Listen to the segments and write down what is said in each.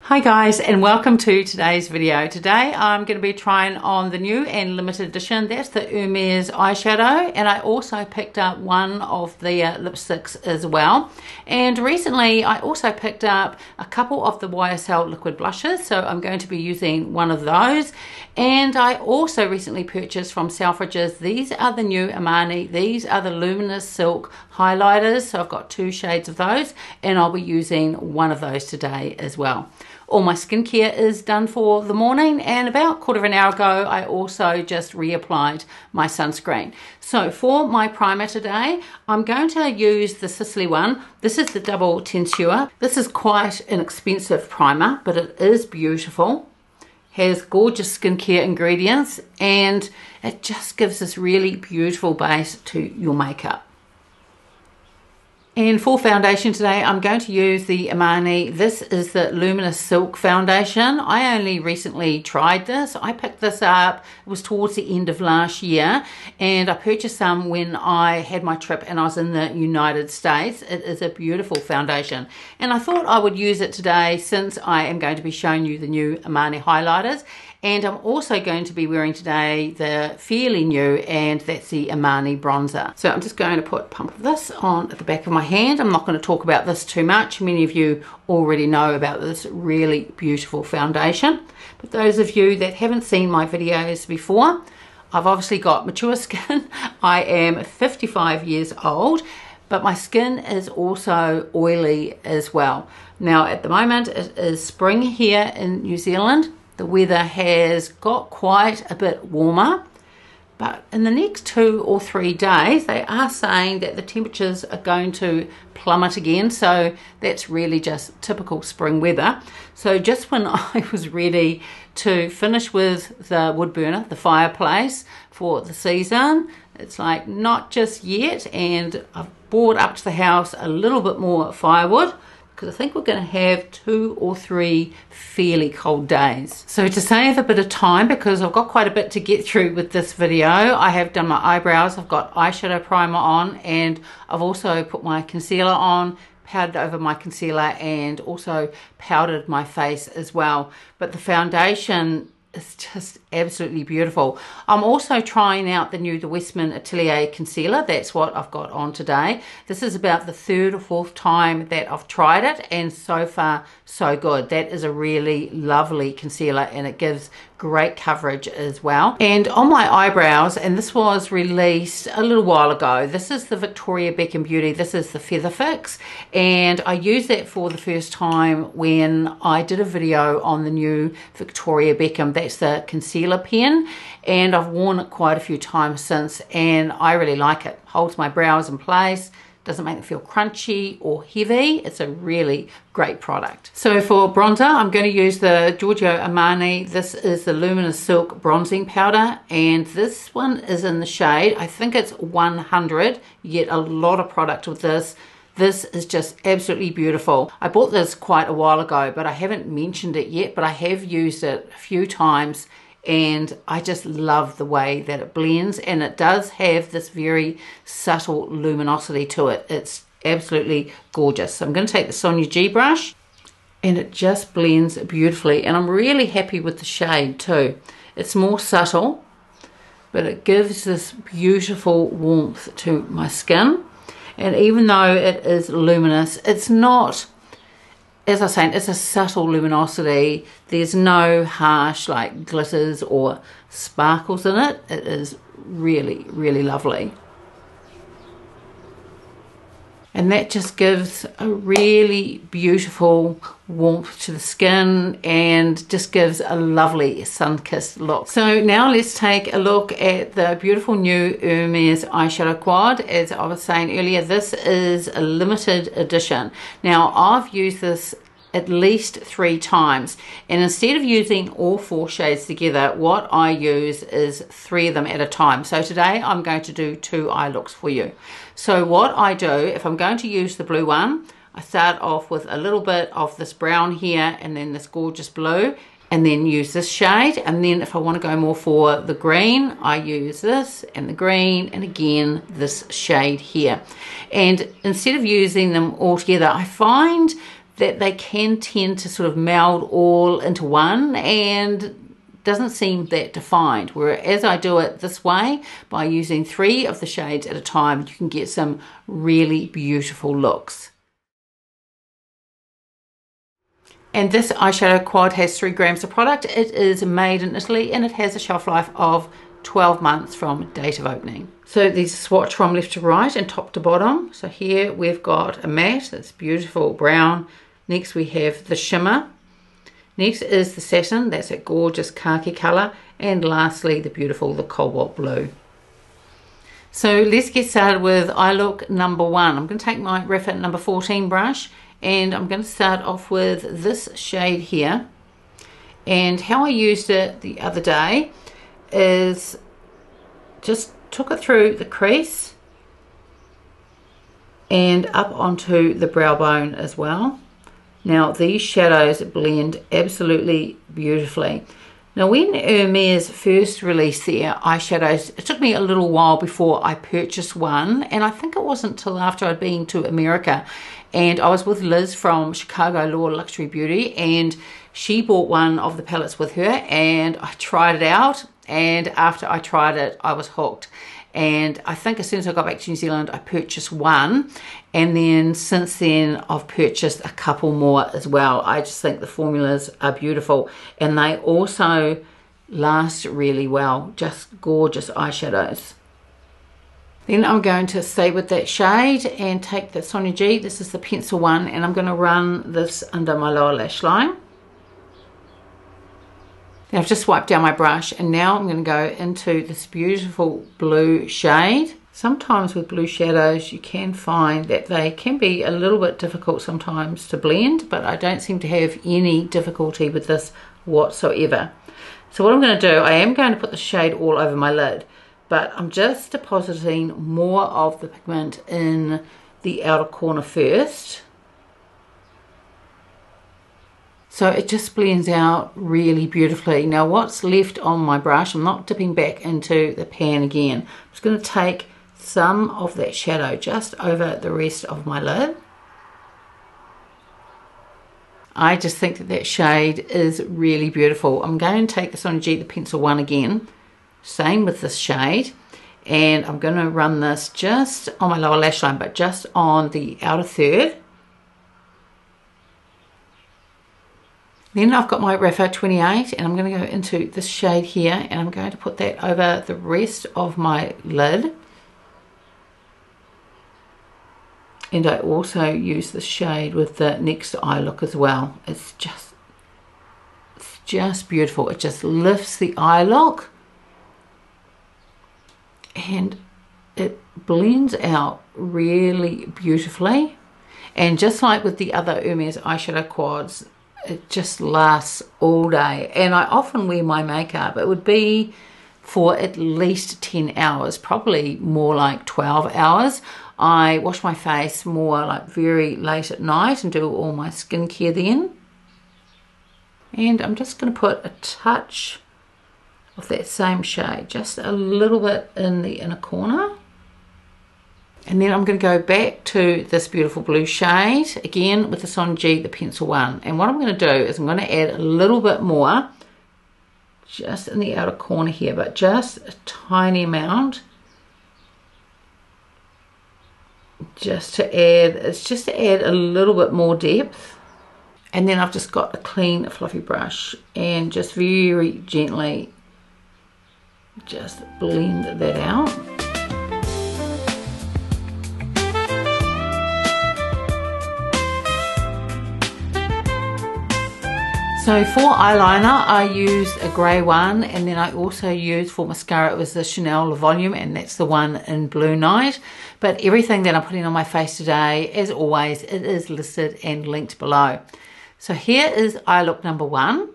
Hi guys, and welcome to today's video. Today I'm going to be trying on the new and limited edition. That's the Hermes Eyeshadow, and I also picked up one of the lipsticks as well. And recently I also picked up a couple of the YSL Liquid Blushes, so I'm going to be using one of those. And I also recently purchased from Selfridges, these are the new Armani, these are the Luminous Silk Highlighters, so I've got two shades of those, and I'll be using one of those today as well. All my skincare is done for the morning, and about a quarter of an hour ago I also just reapplied my sunscreen. So for my primer today, I'm going to use the Sisley one. This is the Double Tensure. This is quite an expensive primer, but it is beautiful. Has gorgeous skincare ingredients, and it just gives this really beautiful base to your makeup. And for foundation today, I'm going to use the Armani. This is the Luminous Silk Foundation. I only recently tried this. I picked this up, it was towards the end of last year, and I purchased some when I had my trip and I was in the United States. It is a beautiful foundation. And I thought I would use it today since I am going to be showing you the new Armani highlighters. And I'm also going to be wearing today the fairly new, and that's the Armani bronzer. So I'm just going to put a pump of this on at the back of my hand. I'm not going to talk about this too much. Many of you already know about this really beautiful foundation. But those of you that haven't seen my videos before, I've obviously got mature skin. I am 55 years old, but my skin is also oily as well. Now at the moment it is spring here in New Zealand. The weather has got quite a bit warmer, but in the next 2 or 3 days, they are saying that the temperatures are going to plummet again. So that's really just typical spring weather. So just when I was ready to finish with the wood burner, the fireplace for the season, it's like not just yet. And I've brought up to the house a little bit more firewood, because I think we're going to have 2 or 3 fairly cold days. So to save a bit of time, because I've got quite a bit to get through with this video, I have done my eyebrows, I've got eyeshadow primer on, and I've also put my concealer on, powdered over my concealer, and also powdered my face as well. But the foundation is just absolutely beautiful. I'm also trying out the Westman Atelier concealer. That's what I've got on today. This is about the 3rd or 4th time that I've tried it, and so far so good. That is a really lovely concealer, and it gives great coverage as well. And on my eyebrows, and this was released a little while ago, this is the Victoria Beckham Beauty. This is the FeatherFix, and I used that for the first time when I did a video on the new Victoria Beckham. That's the concealer pen, and I've worn it quite a few times since, and I really like it. Holds my brows in place, doesn't make them feel crunchy or heavy. It's a really great product. So for bronzer, I'm going to use the Giorgio Armani. This is the Luminous Silk Bronzing Powder, and this one is in the shade, I think it's 100. You get a lot of product with this. This is just absolutely beautiful. I bought this quite a while ago, but I haven't mentioned it yet, but I have used it a few times, and I just love the way that it blends, and it does have this very subtle luminosity to it. It's absolutely gorgeous. So I'm going to take the Sonia G brush, and it just blends beautifully, and I'm really happy with the shade too. It's more subtle, but it gives this beautiful warmth to my skin. And even though it is luminous, it's not, as I was saying, it's a subtle luminosity. There's no harsh like glitters or sparkles in it. It is really, really lovely. And that just gives a really beautiful warmth to the skin, and just gives a lovely sun-kissed look. So now let's take a look at the beautiful new Hermes eyeshadow quad. As I was saying earlier, this is a limited edition. Now I've used this at least 3 times, and instead of using all 4 shades together, what I use is 3 of them at a time. So today I'm going to do 2 eye looks for you. So what I do, if I'm going to use the blue one, I start off with a little bit of this brown here, and then this gorgeous blue, and then use this shade. And then if I want to go more for the green, I use this and the green, and again this shade here. And instead of using them all together, I find that they can tend to sort of meld all into one and doesn't seem that defined. Whereas I do it this way, by using 3 of the shades at a time, you can get some really beautiful looks. And this eyeshadow quad has 3 grams of product. It is made in Italy and it has a shelf life of 12 months from date of opening. So these swatch from left to right and top to bottom. So here we've got a matte, that's beautiful brown. Next we have the shimmer. Next is the satin, that's a gorgeous khaki colour. And lastly the cobalt blue. So let's get started with eye look number 1. I'm going to take my Refa number 14 brush and I'm going to start off with this shade here. And how I used it the other day is just took it through the crease and up onto the brow bone as well. Now these shadows blend absolutely beautifully. Now when Hermes first released their eyeshadows, it took me a little while before I purchased one, and I think it wasn't until after I'd been to America and I was with Liz from Chicago Law Luxury Beauty, and she bought one of the palettes with her and I tried it out, and after I tried it I was hooked. And I think as soon as I got back to New Zealand I purchased one, and then since then I've purchased a couple more as well. I just think the formulas are beautiful and they also last really well. Just gorgeous eyeshadows. Then I'm going to stay with that shade and take the Sonia G, this is the pencil one, and I'm going to run this under my lower lash line. Now I've just wiped down my brush and now I'm going to go into this beautiful blue shade. Sometimes with blue shadows you can find that they can be a little bit difficult sometimes to blend, but I don't seem to have any difficulty with this whatsoever. So what I'm going to do, I am going to put the shade all over my lid, but I'm just depositing more of the pigment in the outer corner first. So it just blends out really beautifully. Now what's left on my brush, I'm not dipping back into the pan again. I'm just going to take some of that shadow just over the rest of my lid. I just think that that shade is really beautiful. I'm going to take the Sonia G, the pencil one again. Same with this shade. And I'm going to run this just on my lower lash line, but just on the outer third. Then I've got my Refa 28 and I'm going to go into this shade here and I'm going to put that over the rest of my lid. And I also use the shade with the next eye look as well. It's just beautiful. It just lifts the eye look and it blends out really beautifully. And just like with the other Hermes eyeshadow quads, it just lasts all day. And I often wear my makeup, it would be for at least 10 hours, probably more like 12 hours. I wash my face more like very late at night and do all my skincare then. And I'm just going to put a touch of that same shade, just a little bit in the inner corner. And then I'm going to go back to this beautiful blue shade, again with the Sonia G, the pencil one. And what I'm going to do is I'm going to add a little bit more, just in the outer corner here, but just a tiny amount. Just to add, it's just to add a little bit more depth. And then I've just got a clean fluffy brush and just very gently just blend that out. So for eyeliner I used a grey one, and then I also used for mascara, it was the Chanel Volume, and that's the one in Blue Night. But everything that I'm putting on my face today, as always, it is listed and linked below. So here is eye look number 1.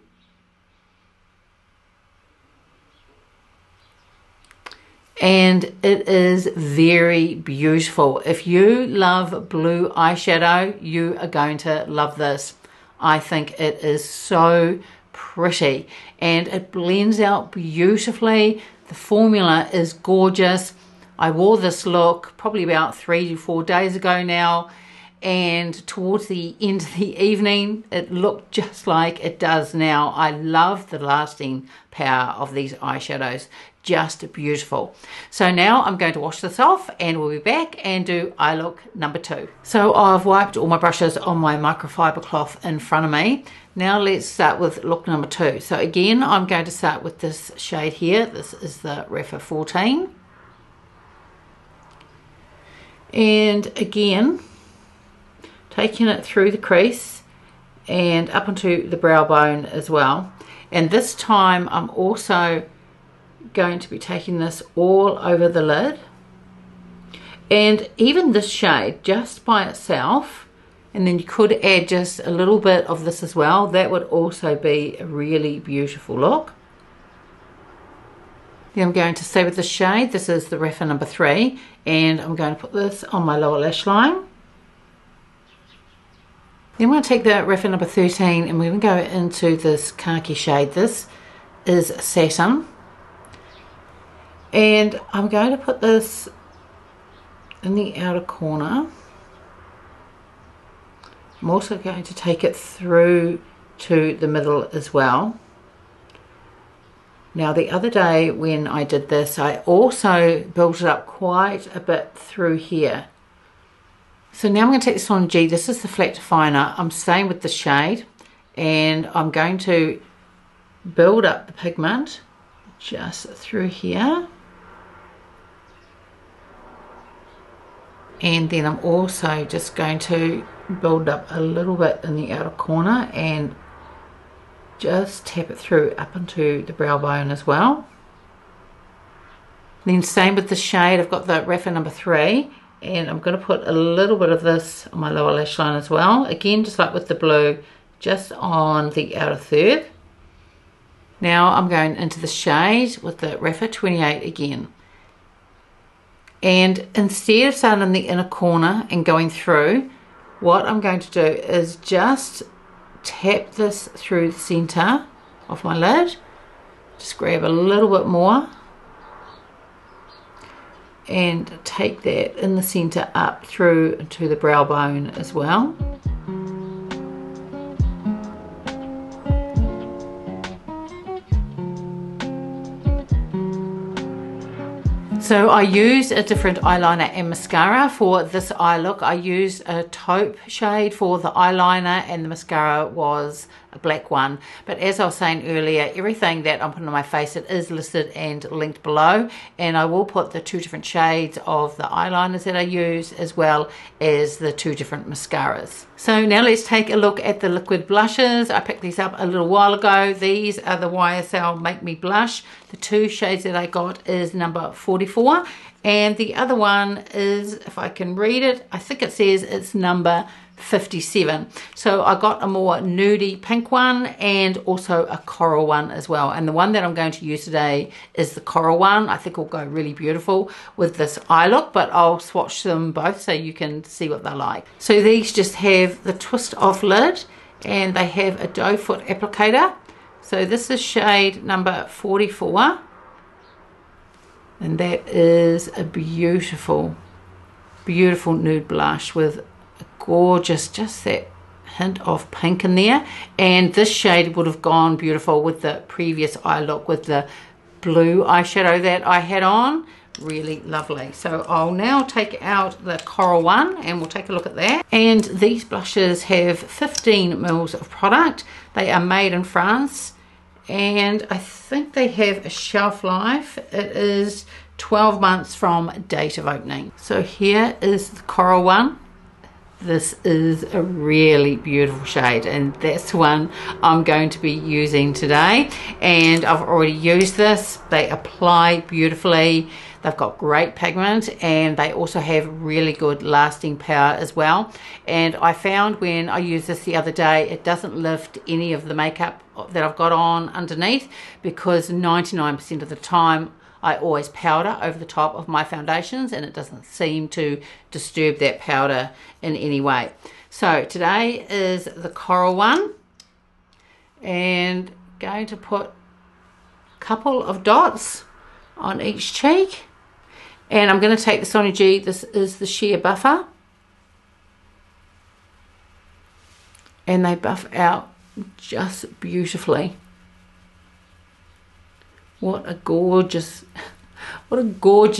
And it is very beautiful. If you love blue eyeshadow, you are going to love this. I think it is so pretty and it blends out beautifully. The formula is gorgeous. I wore this look probably about 3 to 4 days ago now, and towards the end of the evening it looked just like it does now. I love the lasting power of these eyeshadows. Just beautiful. So now I'm going to wash this off and we'll be back and do eye look number 2. So I've wiped all my brushes on my microfiber cloth in front of me. Now let's start with look number 2. So again, I'm going to start with this shade here. This is the Refa 14. And again, taking it through the crease and up onto the brow bone as well. And this time I'm also going to be taking this all over the lid. And even this shade just by itself, and then you could add just a little bit of this as well, that would also be a really beautiful look. Then I'm going to stay with the shade. This is the Refa number 3, and I'm going to put this on my lower lash line. Then I'm going to take the Refa number 13 and we're going to go into this khaki shade. This is Satin. And I'm going to put this in the outer corner. I'm also going to take it through to the middle as well. Now the other day when I did this, I also built it up quite a bit through here. So now I'm going to take this on G. This is the flat definer. I'm staying with the shade and I'm going to build up the pigment just through here. And then I'm also just going to build up a little bit in the outer corner and just tap it through up into the brow bone as well. Then same with the shade, I've got the Refa number 3 and I'm going to put a little bit of this on my lower lash line as well. Again, just like with the blue, just on the outer third. Now I'm going into the shade with the Refa 28 again. And instead of starting in the inner corner and going through, what I'm going to do is just tap this through the center of my lid. Just grab a little bit more and take that in the center up through to the brow bone as well. So I used a different eyeliner and mascara for this eye look. I used a taupe shade for the eyeliner and the mascara was a black one. But as I was saying earlier, everything that I'm putting on my face, it is listed and linked below. And I will put the 2 different shades of the eyeliners that I use as well as the 2 different mascaras. So now let's take a look at the liquid blushes. I picked these up a little while ago. These are the YSL Make Me Blush. The 2 shades that I got is number 44 and the other one is, if I can read it, I think it says it's number 57. So I got a more nudie pink one and also a coral one as well, and the one that I'm going to use today is the coral one. I think will go really beautiful with this eye look, but I'll swatch them both so you can see what they're like. So these just have the twist off lid and they have a doe foot applicator. So this is shade number 44 and that is a beautiful nude blush with gorgeous, just that hint of pink in there, and this shade would have gone beautiful with the previous eye look with the blue eyeshadow that I had on. Really lovely. So I'll now take out the coral one and we'll take a look at that. And these blushes have 15 mils of product. They are made in France and I think they have a shelf life. It is 12 months from date of opening. So here is the coral one. This is a really beautiful shade and that's the one I'm going to be using today, and I've already used this. They apply beautifully, they've got great pigment, and they also have really good lasting power as well. And I found when I used this the other day, it doesn't lift any of the makeup that I've got on underneath, because 99% of the time I always powder over the top of my foundations and it doesn't seem to disturb that powder in any way. So today is the coral one, and going to put a couple of dots on each cheek, and I'm going to take the Sonia G. This is the sheer buffer, and they buff out just beautifully. What a gorgeous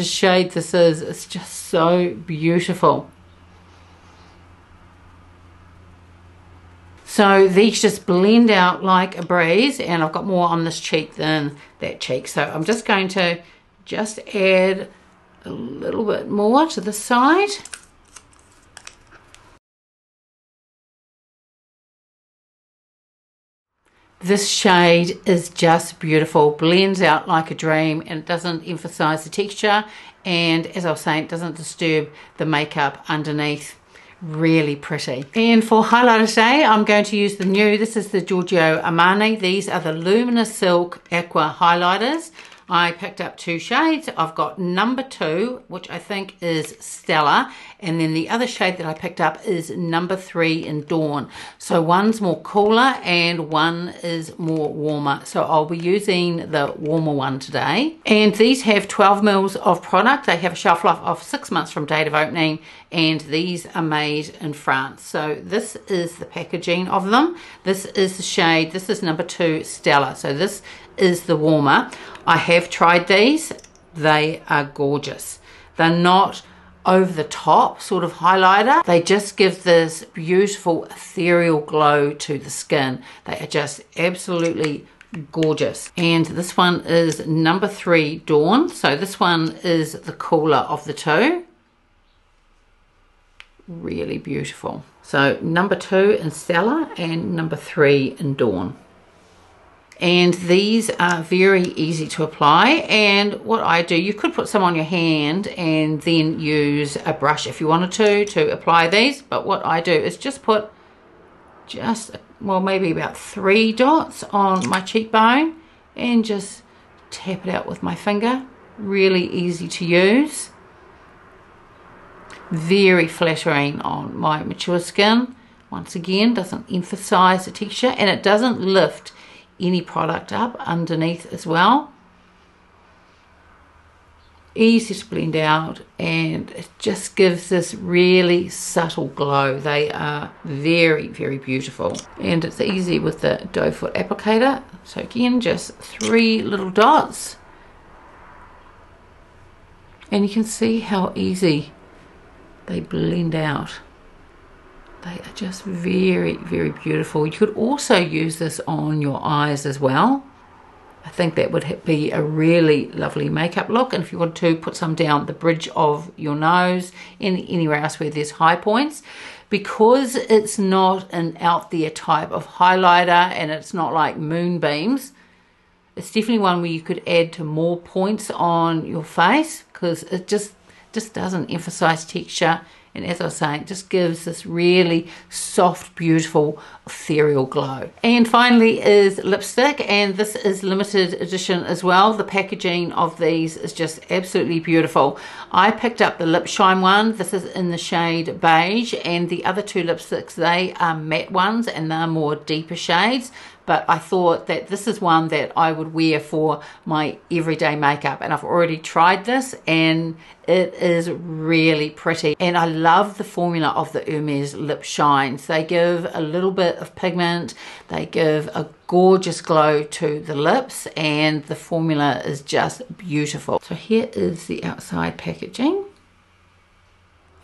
shade this is. It's just so beautiful. So these just blend out like a breeze, and I've got more on this cheek than that cheek. So I'm just going to just add a little bit more to the side. This shade is just beautiful, blends out like a dream, and it doesn't emphasize the texture, and as I was saying, it doesn't disturb the makeup underneath. Really pretty. And for highlighter today, I'm going to use this is the Giorgio Armani. These are the Luminous Silk Acqua highlighters. I picked up 2 shades. I've got number 2, which I think is Stellar, and then the other shade that I picked up is number 3 in Dawn. So one's more cooler and one is more warmer. So I'll be using the warmer one today. And these have 12 mils of product. They have a shelf life of 6 months from date of opening, and these are made in France. So this is the packaging of them. This is the shade. This is number 2 Stellar. So this is the warmer. I have tried these. They are gorgeous. They're not over the top sort of highlighter. They just give this beautiful ethereal glow to the skin. They are just absolutely gorgeous. And this one is number 3 Dawn. So this one is the cooler of the 2. Really beautiful. So number 2 in Stellar and number 3 in Dawn. And these are very easy to apply, and what I do, you could put some on your hand and then use a brush if you wanted to apply these, but what I do is just put well, maybe about 3 dots on my cheekbone and just tap it out with my finger. Really easy to use. Very flattering on my mature skin. Once again, doesn't emphasize the texture, and it doesn't lift any product up underneath as well. Easy to blend out, and it just gives this really subtle glow. They are very, very beautiful, and it's easy with the doe foot applicator. So again, just 3 little dots, and you can see how easy they blend out. They are just very, very beautiful. You could also use this on your eyes as well. I think that would be a really lovely makeup look. And if you want to, put some down the bridge of your nose and anywhere else where there's high points. Because it's not an out there type of highlighter and it's not like moonbeams, it's definitely one where you could add to more points on your face, because it just doesn't emphasize texture. And as I was saying, it just gives this really soft, beautiful, ethereal glow. And finally is lipstick, and this is limited edition as well. The packaging of these is just absolutely beautiful. I picked up the Lip Shine one. This is in the shade Beige, and the other 2 lipsticks, they are matte ones and they're more deeper shades. But I thought that this is one that I would wear for my everyday makeup, and I've already tried this and it is really pretty. And I love the formula of the Hermes Lip Shines. They give a little bit of pigment, they give a gorgeous glow to the lips, and the formula is just beautiful. So here is the outside packaging.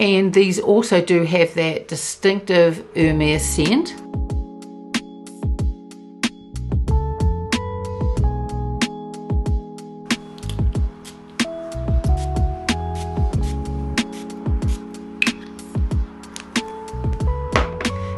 And these also do have that distinctive Hermes scent.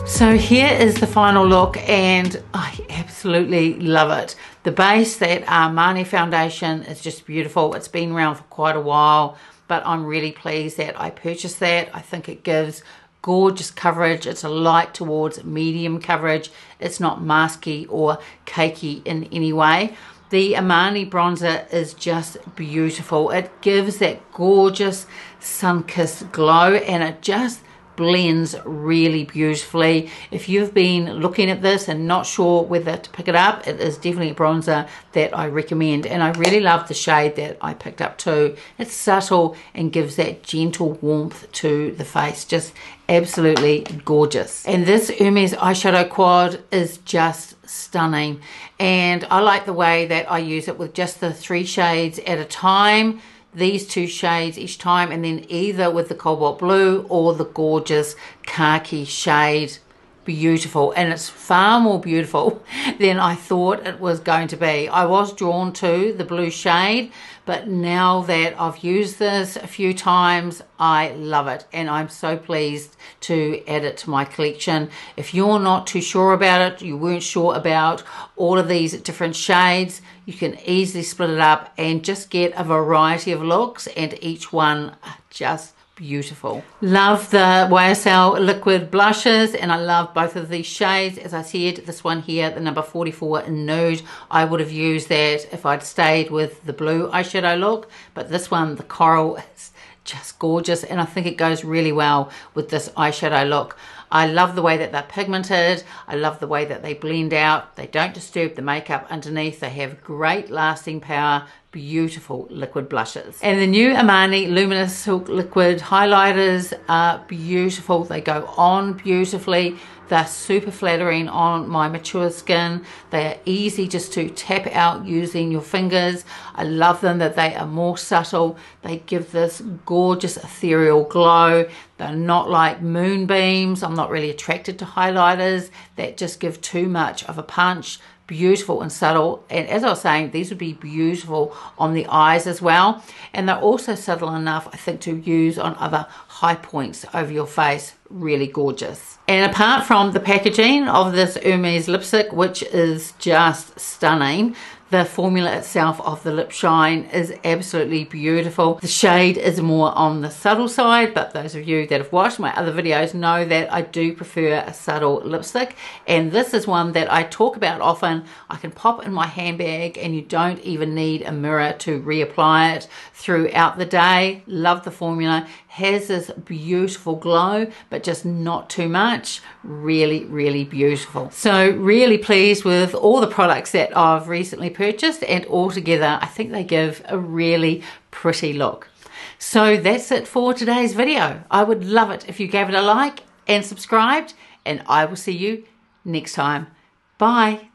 So here is the final look, and I absolutely love it. The base, that Armani foundation, is just beautiful. It's been around for quite a while, but I'm really pleased that I purchased that. I think it gives gorgeous coverage. It's a light towards medium coverage. It's not masky or cakey in any way. The Armani bronzer is just beautiful. It gives that gorgeous sun-kissed glow, and it just blends really beautifully. If you've been looking at this and not sure whether to pick it up, it is definitely a bronzer that I recommend. And I really love the shade that I picked up too. It's subtle and gives that gentle warmth to the face. Just absolutely gorgeous. And this Hermes eyeshadow quad is just stunning. And I like the way that I use it with just the 3 shades at a time. These 2 shades each time, and then either with the cobalt blue or the gorgeous khaki shade. Beautiful, and it's far more beautiful than I thought it was going to be. I was drawn to the blue shade, but now that I've used this a few times, I love it, and I'm so pleased to add it to my collection. If you're not too sure about it, you weren't sure about all of these different shades, you can easily split it up and just get a variety of looks, and each one just beautiful. Love the YSL Liquid Blushes, and I love both of these shades. As I said, this one here, the number 44 in nude, I would have used that if I'd stayed with the blue eyeshadow look, but this one, the coral, is just gorgeous, and I think it goes really well with this eyeshadow look. I love the way that they're pigmented. I love the way that they blend out. They don't disturb the makeup underneath. They have great lasting power. Beautiful liquid blushes. And the new Armani Luminous Silk Liquid Highlighters are beautiful. They go on beautifully. They're super flattering on my mature skin. They are easy just to tap out using your fingers. I love them that they are more subtle. They give this gorgeous ethereal glow. They're not like moonbeams. I'm not really attracted to highlighters that just give too much of a punch. Beautiful and subtle, and as I was saying, these would be beautiful on the eyes as well, and they're also subtle enough, I think, to use on other high points over your face. Really gorgeous. And apart from the packaging of this Hermes lipstick, which is just stunning, the formula itself of the lip shine is absolutely beautiful. The shade is more on the subtle side, but those of you that have watched my other videos know that I do prefer a subtle lipstick, and this is one that I talk about often. I can pop in my handbag and you don't even need a mirror to reapply it throughout the day. Love the formula. Has this beautiful glow, but just not too much. Really, really beautiful. So really pleased with all the products that I've recently purchased, and altogether I think they give a really pretty look. So that's it for today's video. I would love it if you gave it a like and subscribed, and I will see you next time. Bye.